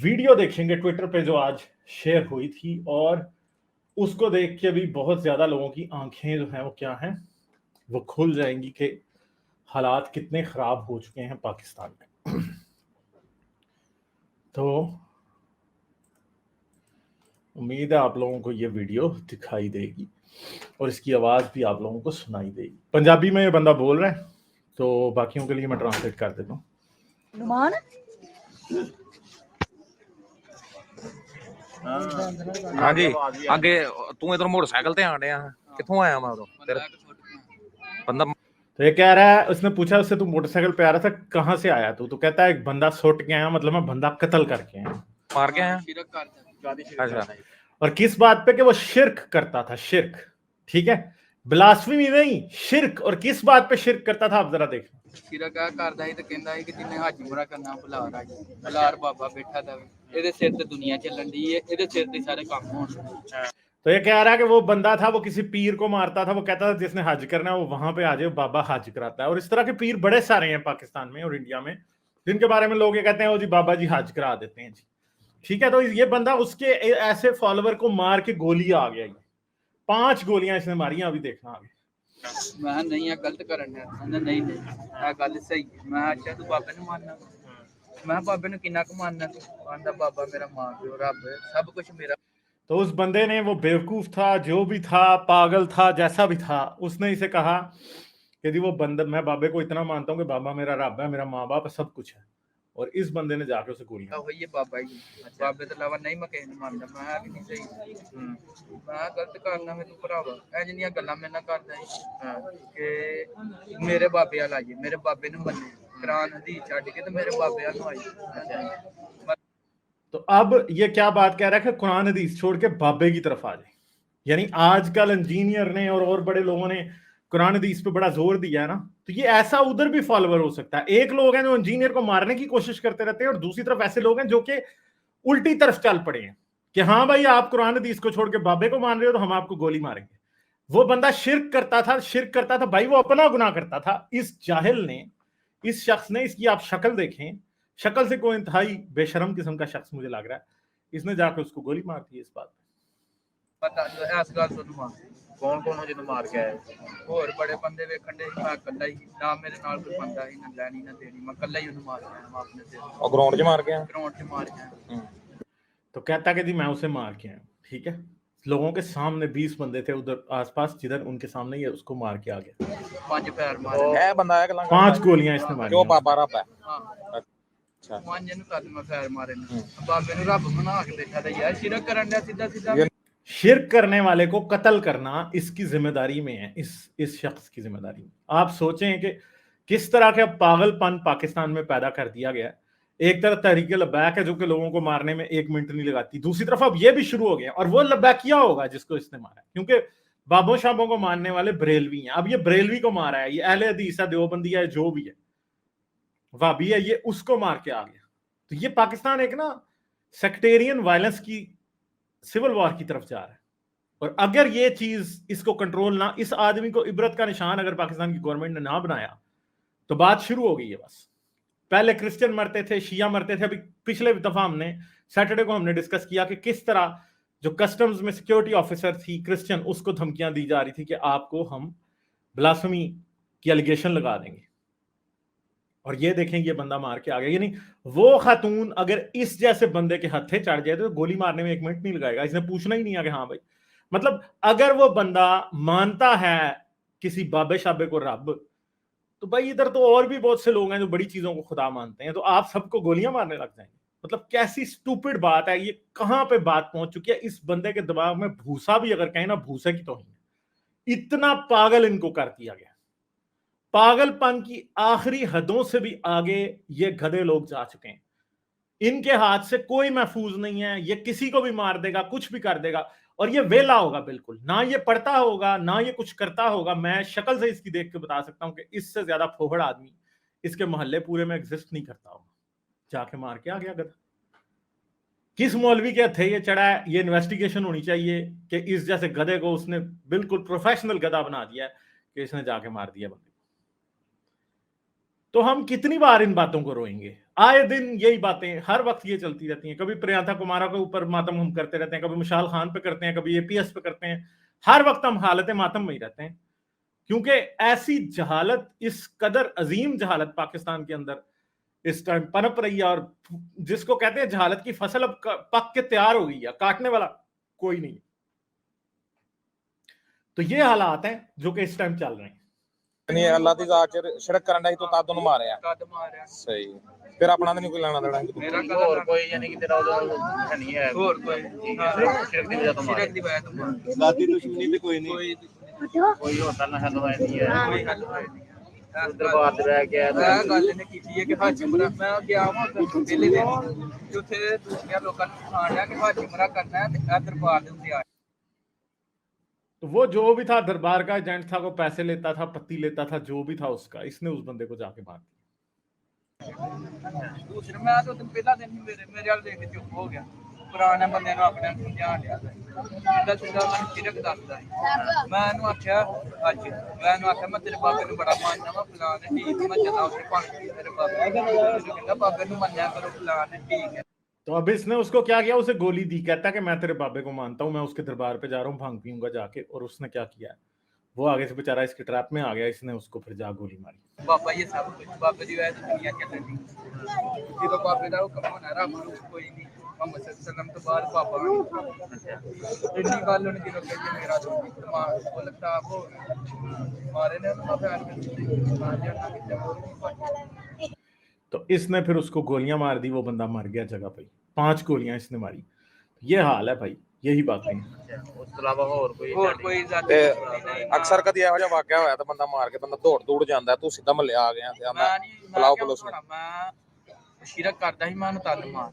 Video देखेंगे Twitter पे जो आज शेयर हुई थी, और उसको देख के भी बहुत ज्यादा लोगों की आंखें जो हैं वो क्या हैं, वो खुल जाएंगी कि हालात कितने खराब हो चुके हैं पाकिस्तान में। तो उम्मीद है आप लोगों को ये वीडियो दिखाई देगी और इसकी आवाज भी आप लोगों को सुनाई देगी। पंजाबी में ये बंदा बोल रहा है, तो बाकियों के लिए मैं ट्रांसलेट कर देता हूँ। नुमान हाँ जी, आगे तू इधर मोटरसाइकिल ते आने किथों आया मैं उधर तेरे बंदा। तो ये कह रहा है, उसने पूछा उससे, तू मोटरसाइकिल पे आ रहा था, कहाँ से आया तू? तो कहता है एक बंदा सुट के आया, मतलब मैं बंदा कत्ल करके आया, मार के आया। अच्छा, और किस बात पे? कि वो शिर्क करता था, शिर्क। ठीक है, ब्लास्फेमी नहीं, शिर्क। और किस बात पे शिर्क करता था आप जरा देखना। शिरक करदा ही ते कहंदा ही कि जिन्ने हज उमरा करना बुलार आई, बुलार बाबा बैठा था, ਇਹਦੇ ਸਿਰ ਤੇ ਦੁਨੀਆ ਚੱਲਣ ਦੀ ਹੈ, ਇਹਦੇ ਸਿਰ ਤੇ ਸਾਰੇ ਕੰਮ ਹੋਣ। तो ये कह रहा है कि वो बंदा था, वो किसी पीर को मारता था, वो कहता था जिसने हज करना है वो वहां पे आ जाए, बाबा हज कराता है। और इस तरह के पीर बड़े सारे हैं पाकिस्तान में और इंडिया में, जिनके बारे में लोग ये कहते हैं ओ जी बाबा जी हज करा देते हैं जी। ठीक है, तो ये बंदा उसके ऐसे फॉलोवर को मार के गोली आ गया, 5 गोलियां इसने मारी, अभी देखना आगे। मैं नहीं है गलत करन है, नहीं नहीं आ गल सही है। मैं अच्छा तू बाबे ने मानना, मैं बाबे ने किन्ना क मानना, आंदा बाबा मेरा मां प्यो रब सब कुछ मेरा। तो उस बंदे ने, वो बेवकूफ था, जो भी था, पागल था, जैसा भी था, उसने इसे कहा कि जी वो बंदा, मैं बाबे को इतना मानता हूँ कि बाबा मेरा रब है, मेरा माँ बाप सब कुछ है। और इस बंदे ने जाके उसे गोलियां हो ये बाबा ही बाबे तो अलावा नहीं मैं किसी ने मानदा। मैं भी नहीं सही, मैं गलत करना मैं तू भरावा ए जिन्नियां गल्लां मेरे नाल करदा है कि मेरे बाबे वाल आई, मेरे बाबे ने मन्ने कुरान हदीस छड्ड के ते मेरे बाबे वाल आई। तो अब ये क्या बात कह रहा है कि कुरान हदीस छोड़ के बाबे की तरफ आ जाए। यानी आजकल इंजीनियर ने और बड़े लोगों ने कुरान हदीस पे बड़ा जोर दिया है ना, तो ये ऐसा उधर भी फॉलोवर हो सकता है। एक लोग हैं जो इंजीनियर को मारने की कोशिश करते रहते हैं, और दूसरी तरफ ऐसे लोग हैं जो कि उल्टी तरफ चल पड़े हैं कि हाँ भाई आप कुरान हदीस को छोड़ के बाबे को मान रहे हो तो हम आपको गोली मारेंगे। वो बंदा शिर्क करता था, शिर्क करता था भाई, वो अपना गुनाह करता था। इस जाहिल ने, इस शख्स ने, इसकी आप शक्ल देखें, शक्ल से कोई इंतहाई बेशरम किस्म का शख्स मुझे लग रहा है, इसने जाकर उसको गोली मार दी इस बात पे। पता इस गल तो मार कौन कौन हो जो मार के आए, होर बड़े बंदे वेखण दे, मैं कल्ला ही ना, मेरे नाल कोई बंदा ही ना लैनी ना देनी, मैं कल्ला ही उन्हें मार के आया, मैं अपने से और ग्राउंड 'ਚ मार के आया, ग्राउंड 'ਚ मार के आया। तो कहता कि जी मैं उसे मार के आया। ठीक है, लोगों के सामने 20 बंदे थे उधर आसपास, जिधर उनके सामने ये उसको मार के आ गया। 5 पैर मारे, ए बंदा है गल्लां 5 गोलियां इसने मारी। जो बाबा रब है। अच्छा 5 ਨੂੰ ਕਦ ਮੈਂ ਪੈਰ ਮਾਰੇ ਨੇ, ਬਾਬੇ ਨੂੰ ਰੱਬ ਬਣਾ ਕੇ ਬੈਠਾ ਤੇ ਯਾਰ ਸ਼ਿਰਕ ਕਰਨ ਦਾ सीधा सीधा। शिर्क करने वाले को कत्ल करना इसकी जिम्मेदारी में है, इस शख्स की जिम्मेदारी में। आप सोचें कि किस तरह का पागलपन पाकिस्तान में पैदा कर दिया गया है। एक तरफ तहरीक लब्बैक है जो कि लोगों को मारने में 1 मिनट नहीं लगाती, दूसरी तरफ अब ये भी शुरू हो गया, और वो लब्बैकिया होगा जिसको इसने मारा, क्योंकि बाबों शाबों को मारने वाले बरेलवी हैं। अब ये बरेलवी को मारा है, ये अहले हदीस है, देवबंदी है, जो भी है, वाबी है, ये उसको मार के आ गया। तो ये पाकिस्तान एक ना सेक्टेरियन वायलेंस की, सिविल वॉर की तरफ जा रहा है। और अगर ये चीज, इसको कंट्रोल ना, इस आदमी को इबरत का निशान अगर पाकिस्तान की गवर्नमेंट ने ना बनाया तो बात शुरू हो गई है बस। पहले क्रिश्चियन मरते थे, शिया मरते थे। अभी पिछले दफा हमने सैटरडे को हमने डिस्कस किया कि किस तरह जो कस्टम्स में सिक्योरिटी ऑफिसर थी क्रिश्चियन, उसको धमकियां दी जा रही थी कि आपको हम ब्लास्फेमी की एलिगेशन लगा देंगे। और ये देखें ये बंदा मार के आ गया। यानी वो खातून अगर इस जैसे बंदे के हथे चढ़ जाए तो गोली मारने में 1 मिनट नहीं लगाएगा, इसने पूछना ही नहीं है कि हाँ भाई, मतलब अगर वो बंदा मानता है किसी बाबे शाबे को रब, तो भाई इधर तो और भी बहुत से लोग हैं जो बड़ी चीजों को खुदा मानते हैं, तो आप सबको गोलियां मारने लग जाएंगे। मतलब कैसी स्टूपिड बात है ये, कहां पे बात पहुंच चुकी है। इस बंदे के दिमाग में भूसा भी अगर कहें ना, भूसे की तौहीन, इतना पागल इनको कर दिया गया। पागलपन की आखिरी हदों से भी आगे ये गधे लोग जा चुके हैं। इनके हाथ से कोई महफूज नहीं है, ये किसी को भी मार देगा, कुछ भी कर देगा। और ये वेला होगा बिल्कुल, ना ये पढ़ता होगा, ना ये कुछ करता होगा। मैं शक्ल से इसकी देख के बता सकता हूं कि इससे ज्यादा फोहड़ आदमी इसके मोहल्ले पूरे में एग्जिस्ट नहीं करता होगा। जाके मार के आ गया गधा। किस मौलवी के हथे ये चढ़ा है, ये इन्वेस्टिगेशन होनी चाहिए कि इस जैसे गधे को उसने बिल्कुल प्रोफेशनल गधा बना दिया है कि इसने जाके मार दिया बंदे। तो हम कितनी बार इन बातों को रोएंगे? आए दिन यही बातें हर वक्त ये चलती रहती हैं। कभी प्रियंका कुमारा के ऊपर मातम हम करते रहते हैं, कभी मुशाल खान पे करते हैं, कभी एपीएस पे करते हैं। हर वक्त हम हालत मातम में ही रहते हैं, क्योंकि ऐसी जहालत, इस कदर अजीम जहालत पाकिस्तान के अंदर इस टाइम पनप रही है, और जिसको कहते हैं जहालत की फसल अब पक के तैयार हो गई है, काटने वाला कोई नहीं। तो ये हालात हैं जो कि इस टाइम चल रहे हैं। नहीं अल्लाह दी जात च शिरक करन दा तो तद उन्हें मारया कद मारिया सही फिर अपना तो नहीं कोई लेना देना मेरा और कोई यानी कि तेरा है नहीं है और कोई शिरक दी वजह तो मार शिरक दी वजह तो मार दादी दुश्मनी भी कोई नहीं कोई होता ना हल होए नहीं है कोई हल होए नहीं है दरबार ते रह गया मैं गल ने कीती है कि हाजी उमरा मैं गया हां पहले दिन जिथे दूसरे लोकां ने खाणिया कि हाजी उमरा करना है ते दरबार दे उत्ते आए। तो वो जो भी था दरबार का एजेंट था, वो पैसे लेता था, पत्ती लेता था, जो भी था उसका, इसने उस बंदे को जाके मार दिया। दूसरे मैं तो पहला दिन ही मेरे वाल देख के चुप हो गया। पुराने बंदे ਨੂੰ ਆਪਣੇ ਨੂੰ ਧਿਆਨ ਲਿਆ ਜਿੱਦਾਂ ਸਿੱਧਾ ਮੈਨੂੰ ਸਿਰਕ ਦੱਸਦਾ ਮੈਂ ਇਹਨੂੰ ਆਖਿਆ ਅੱਜ ਮੈਂ ਇਹਨੂੰ ਆਖਿਆ ਮੈਂ ਤੇਰੇ ਬਾਬੇ ਨੂੰ ਬੜਾ ਮੰਨਦਾ ਵਾ ਫਲਾਣ ਠੀਕ ਮੈਂ ਚਲਾ ਉੱਥੇ ਪਾਣੀ ਤੇਰੇ ਬਾਬੇ ਕਹਿੰਦਾ ਬਾਬੇ ਨੂੰ ਮੰਨਿਆ ਕਰੋ ਫਲਾਣ ठीक है। तो अब इसने उसको क्या किया, उसे गोली दी, कहता है कि मैं तेरे बाबे को मानता हूँ, मैं उसके दरबार पे जा रहा हूँ, भांग पीऊंगा जाके। और उसने क्या किया, वो आगे से बेचारा इसके ट्रैप में आ गया, इसने उसको फिर जा गोली मारी। बाबा ये सब कुछ बाबे की वजह से दुनिया चल रही है तो बाबे का हुक्म होना रब को कोई नहीं मोहम्मद सल्लल्लाहु अलैहि वसल्लम तो बाद बाबा इतनी गल उन्हें दिलों के मेरा दिमाग वो लगता वो मारे ने तो इसने फिर उसको गोलियां मार दी, वो बंदा मर गया जगह पे। 5 गोलियां इसने मारी। ये हाल है भाई, यही बातें हैं। ਉਸ ਤੋਂ ਇਲਾਵਾ ਹੋਰ ਕੋਈ ਤੇ ਅਕਸਰ ਕਦੀ ਇਹੋ ਜਿਹਾ ਵਾਕਿਆ ਹੋਇਆ ਤਾਂ ਬੰਦਾ ਮਾਰ ਕੇ ਬੰਦਾ ਦੌੜ ਜਾਂਦਾ ਤੂੰ ਸਿੱਧਾ ਮੱਲੇ ਆ ਗਿਆ ਤੇ ਆਂਦਾ ਬੁਲਾਓ ਪੁਲਿਸ ਨੂੰ ਮੈਂ ਸ਼ਿਰਕ ਕਰਦਾ ਸੀ ਮੈਂ ਉਹਨੂੰ ਤਦ ਮਾਰ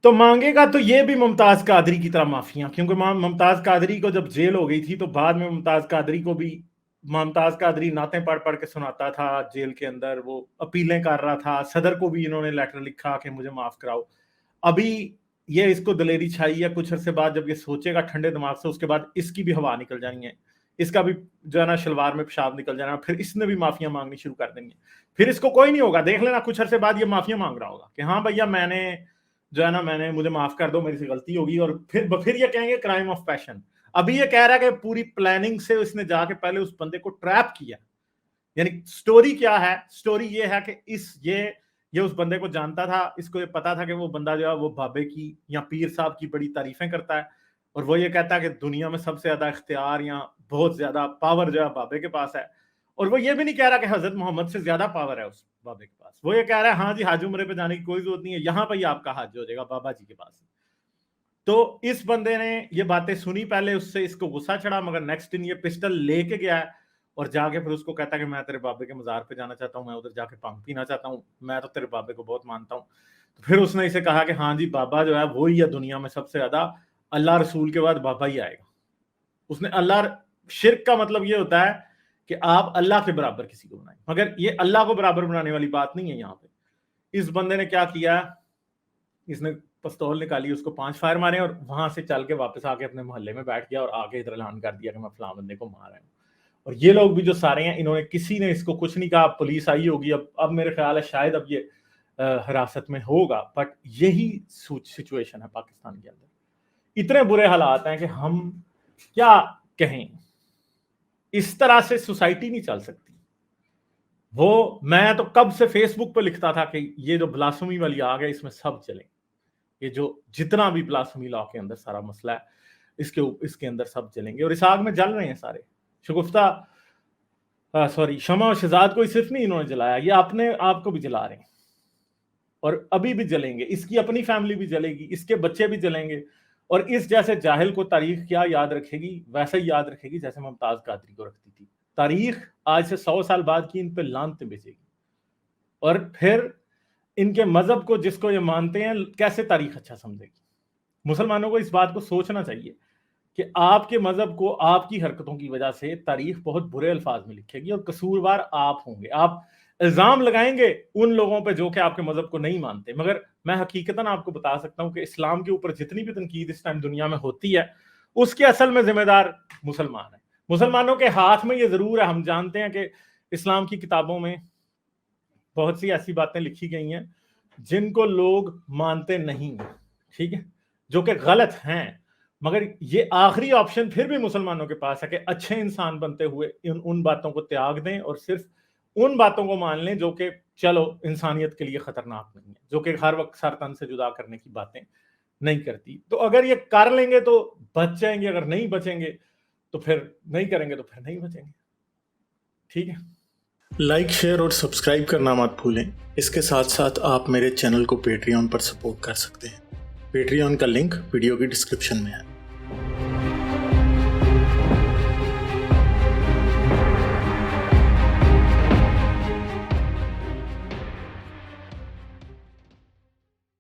तो मांगेगा तो ये भी मुमताज कादरी की तरह माफिया, क्योंकि मुमताज कादरी को जब जेल हो गई थी तो बाद में मुमताज कादरी को भी मुमताज कादरी नाते पढ़ पढ़ के सुनाता था जेल के अंदर, वो अपीलें कर रहा था। सदर को भी इन्होंने लेटर लिखा कि मुझे माफ कराओ। अभी ये इसको दलेरी छाई है, कुछ अरसे बाद जब ये सोचेगा ठंडे दिमाग से, उसके बाद इसकी भी हवा निकल जानी है, इसका भी जो है ना शलवार में पेशाब निकल जाना, फिर इसने भी माफिया मांगनी शुरू कर देंगे। फिर इसको कोई नहीं होगा, देख लेना कुछ अरसे बाद ये माफिया मांग रहा होगा कि हाँ भैया मैंने जो है ना मैंने मुझे माफ कर दो, मेरी से गलती होगी। और फिर ये कहेंगे क्राइम ऑफ पैशन। अभी ये कह रहा है कि पूरी प्लानिंग से उसने जाके पहले उस बंदे को ट्रैप किया। यानी स्टोरी क्या है, स्टोरी ये है कि ये उस बंदे को जानता था, इसको ये पता था कि वो बंदा जो है वो बाबे की या पीर साहब की बड़ी तारीफें करता है, और वो ये कहता है कि दुनिया में सबसे ज्यादा इख्तियार या बहुत ज्यादा पावर जो है बाबे के पास है। और वो ये भी नहीं कह रहा कि हजरत मोहम्मद से ज्यादा पावर है उस बाबे के पास। वो ये कह रहा है हाँ जी हज उम्रे पे जाने की कोई जरूरत नहीं है, यहाँ पर ही आपका हज हो जाएगा बाबा जी के पास। तो इस बंदे ने ये बातें सुनी पहले, उससे इसको गुस्सा चढ़ा, मगर नेक्स्ट दिन ये पिस्टल लेके गया है और जाके फिर उसको कहता है कि मैं तेरे बाबे के मजार पे जाना चाहता हूँ, मैं उधर जाके भांग पीना चाहता हूँ, मैं तो तेरे बाबे को बहुत मानता हूँ। तो फिर उसने इसे कहा कि हाँ जी बाबा जो है वो ही है दुनिया में सबसे ज्यादा, अल्लाह रसूल के बाद बाबा ही आएगा। उसने अल्लाह, शिर्क का मतलब ये होता है कि आप अल्लाह के बराबर किसी को बनाएं, मगर ये अल्लाह को बराबर बनाने वाली बात नहीं है। यहाँ पे इस बंदे ने क्या किया, इसने पिस्तौल निकाली, उसको 5 फायर मारे और वहां से चल के वापस आके अपने मोहल्ले में बैठ गया और आके इधर ऐलान कर दिया कि मैं फलां बंदे को मार रहा हूँ। और ये लोग भी जो सारे हैं, इन्होंने किसी ने इसको कुछ नहीं कहा। पुलिस आई होगी, अब मेरे ख्याल है शायद अब ये हिरासत में होगा, बट यही सिचुएशन है पाकिस्तान के अंदर। इतने बुरे हालात हैं कि हम क्या कहें, इस तरह से सोसाइटी नहीं चल सकती। वो मैं तो कब से फेसबुक पे लिखता था कि ये जो ब्लास्फेमी वाली आग है इसमें सब चले, ये जो जितना भी ब्लास्फेमी लॉ के अंदर सारा मसला है इसके अंदर सब जलेंगे, और इस आग में जल रहे हैं सारे। शमा और शहजाद को सिर्फ नहीं इन्होंने जलाया, ये अपने आप को भी जला रहे हैं और अभी भी जलेंगे। इसकी अपनी फैमिली भी जलेगी, इसके बच्चे भी जलेंगे। और इस जैसे जाहिल को तारीख क्या याद रखेगी, वैसा ही याद रखेगी जैसे मुमताज कादरी को रखती थी। तारीख आज से 100 साल बाद की इन पे लानतें बेचेगी, और फिर इनके मजहब को जिसको ये मानते हैं कैसे तारीख अच्छा समझेगी। मुसलमानों को इस बात को सोचना चाहिए कि आपके मजहब को आपकी हरकतों की वजह से तारीख बहुत बुरे अल्फाज में लिखेगी और कसूरवार आप होंगे। आप इल्जाम लगाएंगे उन लोगों पे जो कि आपके मजहब को नहीं मानते, मगर मैं हकीकतन आपको बता सकता हूं कि इस्लाम के ऊपर जितनी भी तनकीद इस टाइम दुनिया में होती है उसके असल में जिम्मेदार मुसलमान है। मुसलमानों के हाथ में ये जरूर है। हम जानते हैं कि इस्लाम की किताबों में बहुत सी ऐसी बातें लिखी गई हैं जिनको लोग मानते नहीं, ठीक है, जो कि गलत हैं, मगर ये आखिरी ऑप्शन फिर भी मुसलमानों के पास है कि अच्छे इंसान बनते हुए उन बातों को त्याग दें और सिर्फ उन बातों को मान लें जो कि चलो इंसानियत के लिए खतरनाक नहीं है, जो कि हर वक्त सर तन से जुदा करने की बातें नहीं करती। तो अगर ये कर लेंगे तो बच जाएंगे, अगर नहीं बचेंगे तो फिर नहीं करेंगे तो फिर नहीं बचेंगे। ठीक है, लाइक, शेयर और सब्सक्राइब करना मत भूलें। इसके साथ साथ आप मेरे चैनल को पेट्रियन पर सपोर्ट कर सकते हैं। पेट्रियन का लिंक वीडियो की डिस्क्रिप्शन में है।